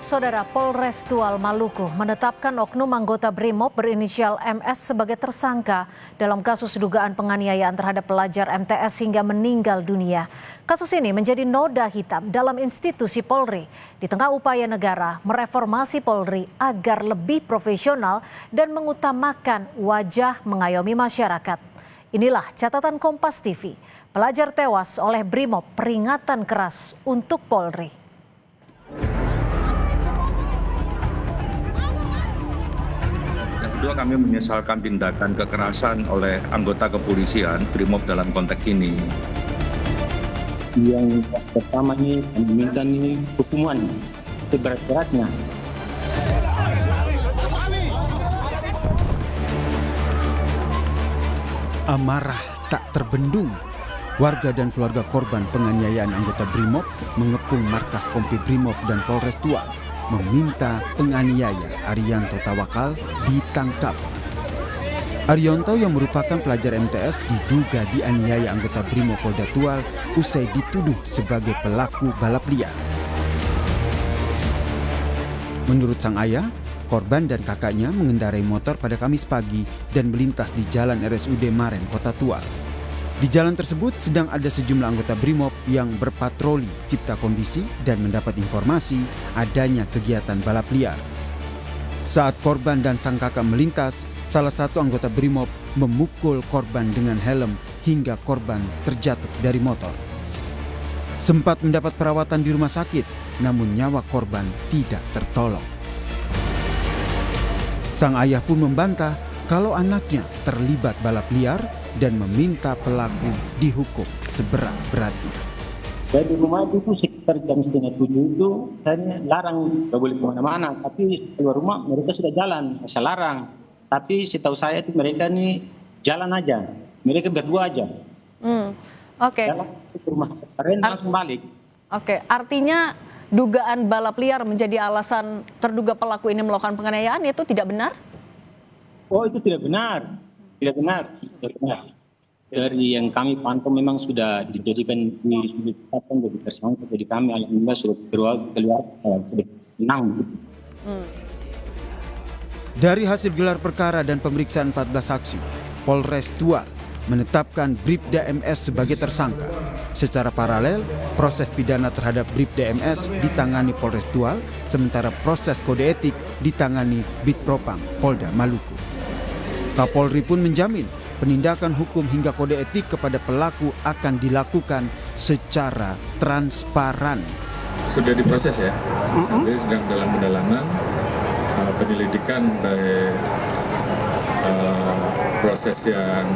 Saudara, Polres Tual Maluku menetapkan oknum anggota BRIMOB berinisial MS sebagai tersangka dalam kasus dugaan penganiayaan terhadap pelajar MTS hingga meninggal dunia. Kasus ini menjadi noda hitam dalam institusi Polri di tengah upaya negara mereformasi Polri agar lebih profesional dan mengutamakan wajah mengayomi masyarakat. Inilah catatan Kompas TV. Pelajar tewas oleh BRIMOB, peringatan keras untuk Polri. Kedua, kami menyesalkan tindakan kekerasan oleh anggota kepolisian BRIMOB dalam konteks ini. Yang pertama ini meminta hukuman seberat-beratnya. Amarah tak terbendung. Warga dan keluarga korban penganiayaan anggota BRIMOB mengepung markas Kompi BRIMOB dan Polres Tual, meminta penganiaya Arianto Tawakal ditangkap. Arianto yang merupakan pelajar MTS diduga dianiaya anggota BRIMOB Polda Tual usai dituduh sebagai pelaku balap liar. Menurut sang ayah, korban dan kakaknya mengendarai motor pada Kamis pagi dan melintas di Jalan RSUD Maren, Kota Tual. Di jalan tersebut sedang ada sejumlah anggota BRIMOB yang berpatroli cipta kondisi dan mendapat informasi adanya kegiatan balap liar. Saat korban dan sang kakak melintas, salah satu anggota BRIMOB memukul korban dengan helm hingga korban terjatuh dari motor. Sempat mendapat perawatan di rumah sakit, namun nyawa korban tidak tertolong. Sang ayah pun membantah kalau anaknya terlibat balap liar dan meminta pelaku dihukum seberat-beratnya. Dari rumah itu sekitar jam 6:30 itu saya larang, nggak boleh kemana-mana. Tapi keluar rumah mereka sudah jalan, saya larang. Tapi setahu saya itu mereka nih jalan aja, mereka berdua aja. Oke. Jalan ke rumah keren langsung balik. Oke, artinya dugaan balap liar menjadi alasan terduga pelaku ini melakukan penganiayaan itu tidak benar? Oh, itu tidak benar. Tidak benar. Dari yang kami pantau memang sudah dijadikan ditetapkan jadi tersangka. Jadi kami alhamdulillah sudah keluar sudah tenang. Dari hasil gelar perkara dan pemeriksaan 14 saksi, Polres Tual menetapkan Bribda MS sebagai tersangka. Secara paralel, proses pidana terhadap Bribda MS ditangani Polres Tual, sementara proses kode etik ditangani Bitpropam Polda Maluku. Kapolri pun menjamin penindakan hukum hingga kode etik kepada pelaku akan dilakukan secara transparan. Sudah diproses ya, sampai sedang dalam pendalaman penyelidikan dari proses yang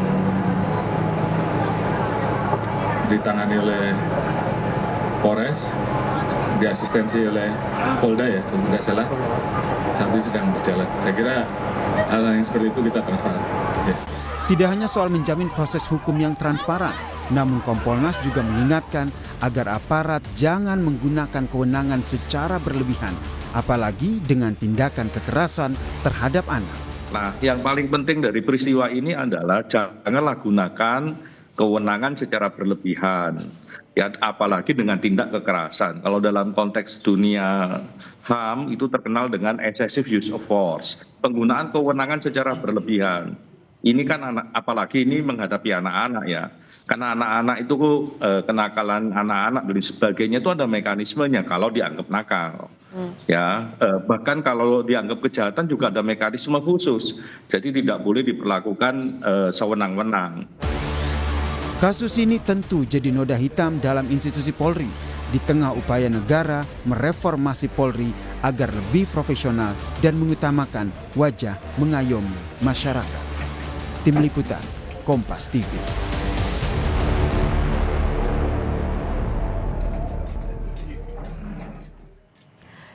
ditangani oleh Polres, diasistensi oleh Polda ya, kalau tidak salah, saat ini sedang berjalan. Saya kira hal yang seperti itu kita transparan. Ya. Tidak hanya soal menjamin proses hukum yang transparan, namun Kompolnas juga mengingatkan agar aparat jangan menggunakan kewenangan secara berlebihan, apalagi dengan tindakan kekerasan terhadap anak. Nah, yang paling penting dari peristiwa ini adalah janganlah gunakan kewenangan secara berlebihan. Ya, apalagi dengan tindak kekerasan. Kalau dalam konteks dunia HAM itu terkenal dengan excessive use of force, penggunaan kewenangan secara berlebihan. Ini kan apalagi ini menghadapi anak-anak ya, karena anak-anak itu kenakalan anak-anak dan sebagainya itu ada mekanismenya kalau dianggap nakal. Ya, bahkan kalau dianggap kejahatan juga ada mekanisme khusus, jadi tidak boleh diperlakukan sewenang-wenang. Kasus ini tentu jadi noda hitam dalam institusi Polri di tengah upaya negara mereformasi Polri agar lebih profesional dan mengutamakan wajah mengayomi masyarakat. Tim Liputan, Kompas TV.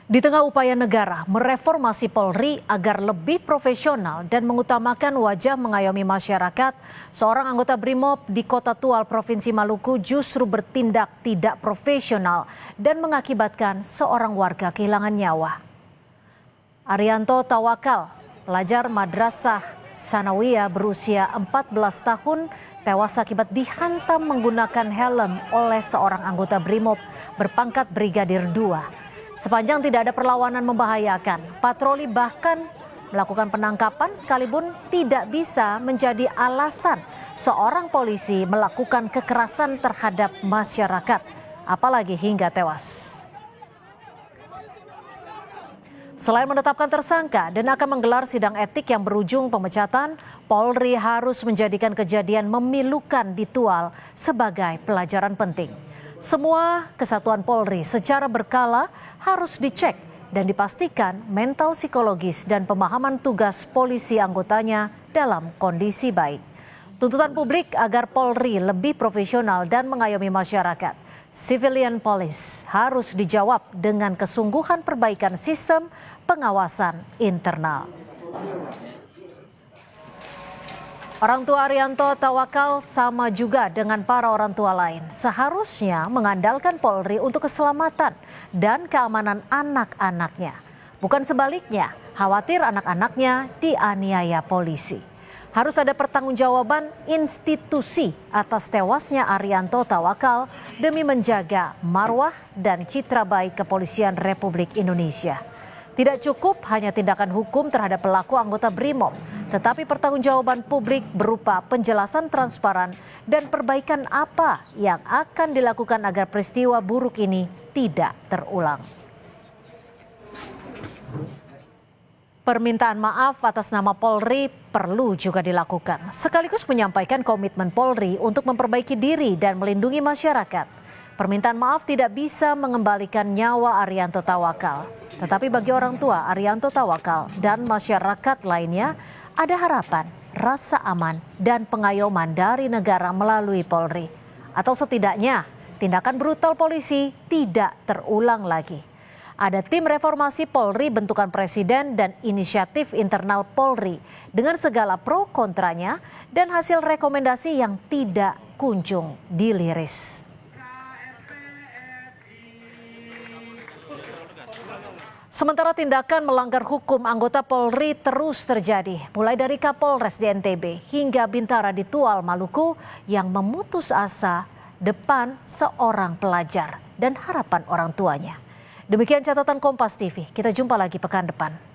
Di tengah upaya negara mereformasi Polri agar lebih profesional dan mengutamakan wajah mengayomi masyarakat, seorang anggota BRIMOB di Kota Tual, Provinsi Maluku justru bertindak tidak profesional dan mengakibatkan seorang warga kehilangan nyawa. Arianto Tawakal, pelajar Madrasah Sanawiyah berusia 14 tahun, tewas akibat dihantam menggunakan helm oleh seorang anggota BRIMOB berpangkat Brigadir 2. Sepanjang tidak ada perlawanan membahayakan, patroli bahkan melakukan penangkapan sekalipun tidak bisa menjadi alasan seorang polisi melakukan kekerasan terhadap masyarakat, apalagi hingga tewas. Selain menetapkan tersangka dan akan menggelar sidang etik yang berujung pemecatan, Polri harus menjadikan kejadian memilukan di Tual sebagai pelajaran penting. Semua kesatuan Polri secara berkala harus dicek dan dipastikan mental psikologis dan pemahaman tugas polisi anggotanya dalam kondisi baik. Tuntutan publik agar Polri lebih profesional dan mengayomi masyarakat. Civilian Police harus dijawab dengan kesungguhan perbaikan sistem pengawasan internal. Orang tua Arianto Tawakal sama juga dengan para orang tua lain. Seharusnya mengandalkan Polri untuk keselamatan dan keamanan anak-anaknya. Bukan sebaliknya, khawatir anak-anaknya dianiaya polisi. Harus ada pertanggungjawaban institusi atas tewasnya Arianto Tawakal demi menjaga marwah dan citra baik Kepolisian Republik Indonesia. Tidak cukup hanya tindakan hukum terhadap pelaku anggota BRIMOB, tetapi pertanggungjawaban publik berupa penjelasan transparan dan perbaikan apa yang akan dilakukan agar peristiwa buruk ini tidak terulang. Permintaan maaf atas nama Polri perlu juga dilakukan, sekaligus menyampaikan komitmen Polri untuk memperbaiki diri dan melindungi masyarakat. Permintaan maaf tidak bisa mengembalikan nyawa Arianto Tawakal, tetapi bagi orang tua Arianto Tawakal dan masyarakat lainnya ada harapan, rasa aman, dan pengayoman dari negara melalui Polri. Atau setidaknya tindakan brutal polisi tidak terulang lagi. Ada tim reformasi Polri bentukan Presiden dan inisiatif internal Polri dengan segala pro kontranya dan hasil rekomendasi yang tidak kunjung diliris. Sementara tindakan melanggar hukum anggota Polri terus terjadi, mulai dari Kapolres di NTB hingga Bintara di Tual, Maluku yang memutus asa depan seorang pelajar dan harapan orang tuanya. Demikian catatan Kompas TV, kita jumpa lagi pekan depan.